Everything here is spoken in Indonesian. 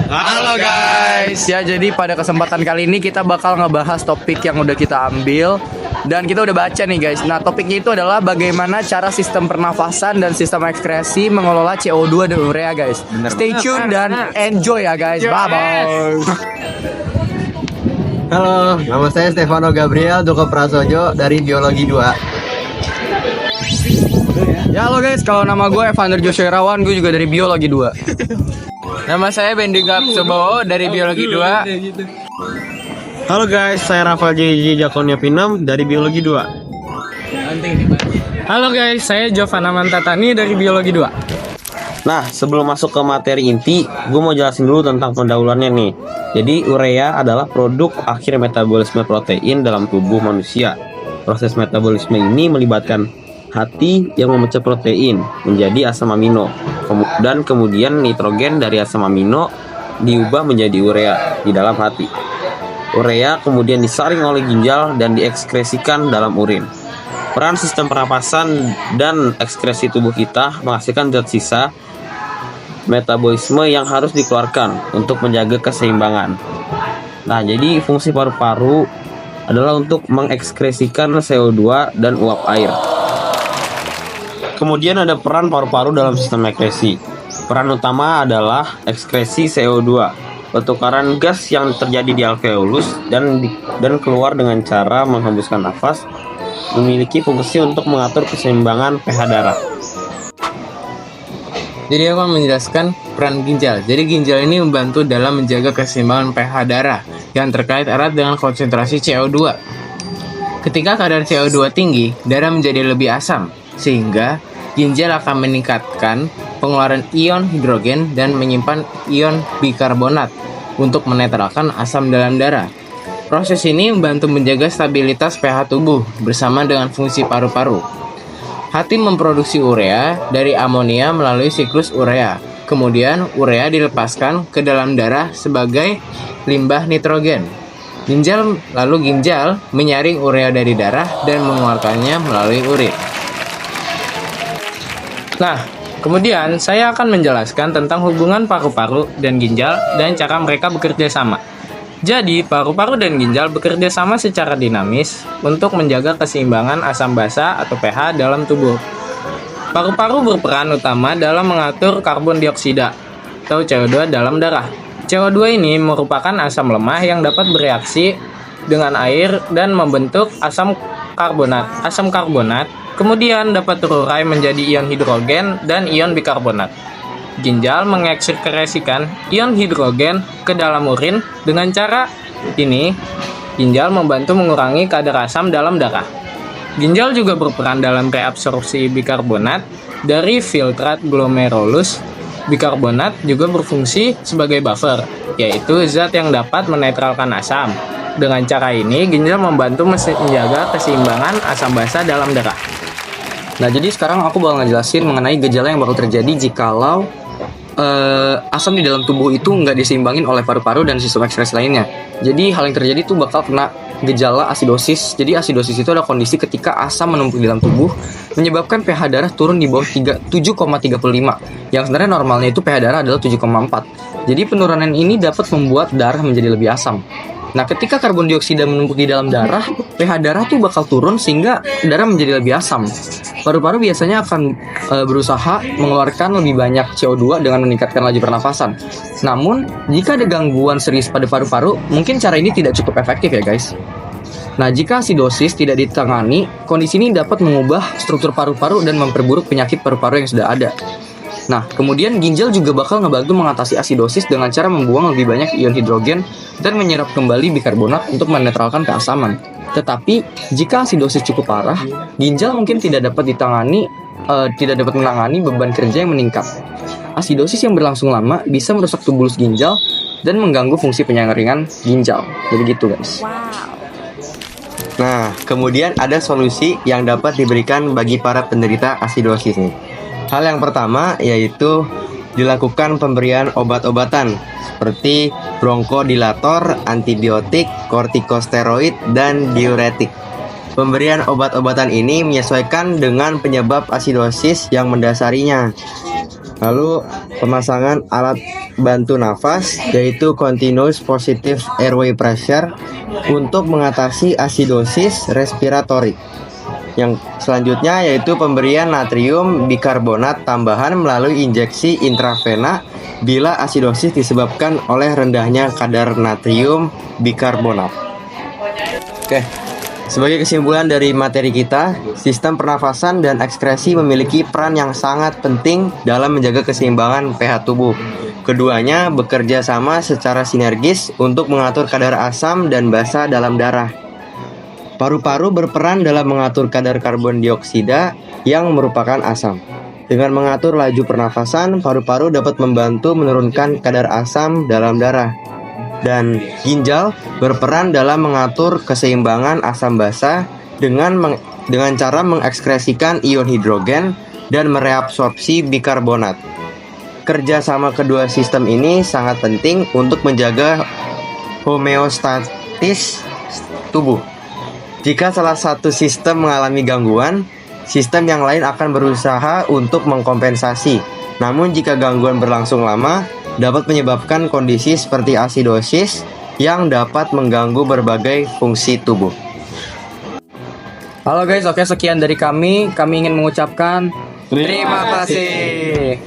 Halo guys, ya jadi pada kesempatan kali ini kita bakal ngebahas topik yang udah kita ambil dan kita udah baca nih guys. Nah topiknya itu adalah bagaimana cara sistem pernafasan dan sistem ekskresi mengelola CO2 dan urea guys. Stay tune dan enjoy ya guys. Bye bye. Halo, nama saya Stefano Gabriel Duko Prasojo dari Biologi 2. Ya halo guys, kalau nama gue Evander Joshua Irawan, gue juga dari Biologi 2. Nama saya Bendi Gapsobowo dari Biologi 2. Halo guys, saya Rafael JJ Jakonia Pinam dari Biologi 2. Halo guys, saya Jovana Mantatani dari Biologi 2. Nah, sebelum masuk ke materi inti, gue mau jelasin dulu tentang pendahuluannya nih. Jadi, urea adalah produk akhir metabolisme protein dalam tubuh manusia. Proses metabolisme ini melibatkan hati yang memecah protein menjadi asam amino, dan kemudian nitrogen dari asam amino diubah menjadi urea di dalam hati. Urea kemudian disaring oleh ginjal dan diekskresikan dalam urin. Peran sistem pernapasan dan ekskresi tubuh kita menghasilkan zat sisa metabolisme yang harus dikeluarkan untuk menjaga keseimbangan. Nah, jadi fungsi paru-paru adalah untuk mengekskresikan CO2 dan uap air. Kemudian ada peran paru-paru dalam sistem ekskresi. Peran utama adalah ekskresi CO2, pertukaran gas yang terjadi di alveolus dan keluar dengan cara menghembuskan nafas, memiliki fungsi untuk mengatur keseimbangan pH darah. Jadi aku akan menjelaskan peran ginjal. Jadi ginjal ini membantu dalam menjaga keseimbangan pH darah yang terkait erat dengan konsentrasi CO2. Ketika kadar CO2 tinggi, darah menjadi lebih asam, sehingga ginjal akan meningkatkan pengeluaran ion hidrogen dan menyimpan ion bikarbonat untuk menetralkan asam dalam darah. Proses ini membantu menjaga stabilitas pH tubuh bersama dengan fungsi paru-paru. Hati memproduksi urea dari amonia melalui siklus urea. Kemudian urea dilepaskan ke dalam darah sebagai limbah nitrogen. Ginjal menyaring urea dari darah dan mengeluarkannya melalui urin. Nah, kemudian saya akan menjelaskan tentang hubungan paru-paru dan ginjal dan cara mereka bekerja sama. Jadi, paru-paru dan ginjal bekerja sama secara dinamis untuk menjaga keseimbangan asam basa atau pH dalam tubuh. Paru-paru berperan utama dalam mengatur karbon dioksida atau CO2 dalam darah. CO2 ini merupakan asam lemah yang dapat bereaksi dengan air dan membentuk asam karbonat. Asam karbonat kemudian dapat terurai menjadi ion hidrogen dan ion bikarbonat. Ginjal mengekskresikan ion hidrogen ke dalam urin. Dengan cara ini, ginjal membantu mengurangi kadar asam dalam darah. Ginjal juga berperan dalam reabsorpsi bikarbonat dari filtrat glomerulus. Bikarbonat juga berfungsi sebagai buffer, yaitu zat yang dapat menetralkan asam. Dengan cara ini, ginjal membantu menjaga keseimbangan asam basa dalam darah. Nah jadi sekarang aku bakal ngejelasin mengenai gejala yang bakal terjadi jikalau asam di dalam tubuh itu nggak diseimbangin oleh paru-paru dan sistem ekskresi lainnya. Jadi hal yang terjadi tuh bakal kena gejala asidosis. Jadi asidosis itu adalah kondisi ketika asam menumpuk di dalam tubuh menyebabkan pH darah turun di bawah 7,35, yang sebenarnya normalnya itu pH darah adalah 7,4. Jadi penurunan ini dapat membuat darah menjadi lebih asam. Nah, ketika karbon dioksida menumpuk di dalam darah, pH darah tuh bakal turun sehingga darah menjadi lebih asam. Paru-paru biasanya akan berusaha mengeluarkan lebih banyak CO2 dengan meningkatkan laju pernafasan. Namun, jika ada gangguan serius pada paru-paru, mungkin cara ini tidak cukup efektif ya guys. Nah, jika asidosis tidak ditangani, kondisi ini dapat mengubah struktur paru-paru dan memperburuk penyakit paru-paru yang sudah ada. Nah, kemudian ginjal juga bakal ngebantu mengatasi asidosis dengan cara membuang lebih banyak ion hidrogen dan menyerap kembali bikarbonat untuk menetralkan keasaman. Tetapi, jika asidosis cukup parah, ginjal mungkin tidak dapat menangani beban kerja yang meningkat. Asidosis yang berlangsung lama bisa merusak tubulus ginjal dan mengganggu fungsi penyaringan ginjal. Jadi gitu guys. Nah, kemudian ada solusi yang dapat diberikan bagi para penderita asidosis nih. Hal yang pertama yaitu dilakukan pemberian obat-obatan seperti bronkodilator, antibiotik, kortikosteroid, dan diuretik. Pemberian obat-obatan ini menyesuaikan dengan penyebab asidosis yang mendasarinya. Lalu pemasangan alat bantu nafas yaitu Continuous Positive Airway Pressure untuk mengatasi asidosis respiratory. Yang selanjutnya yaitu pemberian natrium bikarbonat tambahan melalui injeksi intravena bila asidosis disebabkan oleh rendahnya kadar natrium bikarbonat. Oke. Sebagai kesimpulan dari materi kita, sistem pernafasan dan ekskresi memiliki peran yang sangat penting dalam menjaga keseimbangan pH tubuh. Keduanya bekerja sama secara sinergis untuk mengatur kadar asam dan basa dalam darah. Paru-paru berperan dalam mengatur kadar karbon dioksida yang merupakan asam. Dengan mengatur laju pernafasan, paru-paru dapat membantu menurunkan kadar asam dalam darah. Dan ginjal berperan dalam mengatur keseimbangan asam basa dengan cara mengekskresikan ion hidrogen dan mereabsorpsi bikarbonat. Kerjasama kedua sistem ini sangat penting untuk menjaga homeostatis tubuh. Jika salah satu sistem mengalami gangguan, sistem yang lain akan berusaha untuk mengkompensasi. Namun jika gangguan berlangsung lama, dapat menyebabkan kondisi seperti asidosis yang dapat mengganggu berbagai fungsi tubuh. Halo guys, oke sekian dari kami. Kami ingin mengucapkan terima kasih.